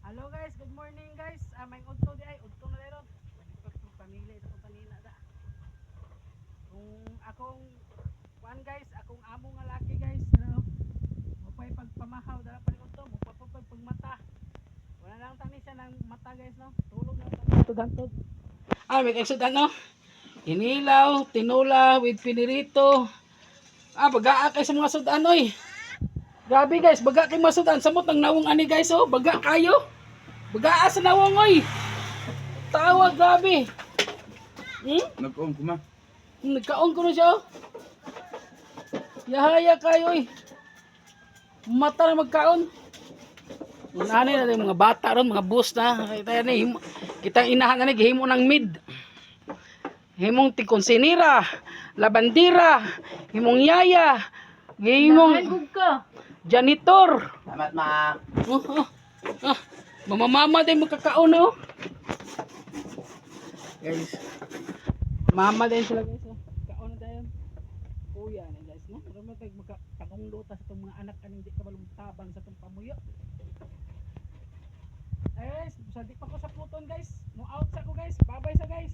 Hello guys, good morning guys. May udto di ay udto na dero. Pamili ito kanina da. Kung akong kuan guys, akong amo nga laki guys, ano? Mopay pagpamahaw dala pa udto, mopay pagmata. Wala lang tani siya ng mata guys no. Tulog na tani tudantod. May kaisudan no. Inilaw, tinula with pinirito. Bagaa kay sa mga sudan oy. Grabe guys, baga kay masudan samot ang nawong ani guys oh, baga kayo. Bagaa sa nawong oy. Tawa grabe. Nag-on ko ma. Nagkaon ko na siya oh. Yahaya kayo oy. Mata na magkaon. Ano na yung mga bata ron, mga bus na. Kita inahan na gihimo ng mid. Himong tikonsinira, labandira, himong yaya, himong janitor. Salamat ma. Mama din magkakaon no. Guys. Mama din sila guys. Kaon na tayo. Kuya na guys no. Pero matag magkakangluta sa itong mga anak kaning di ka malumtabang sa itong pamuyo. Guys, sa di pa ko sa Pluton guys. Mo out sa ko guys. Bye bye sa guys.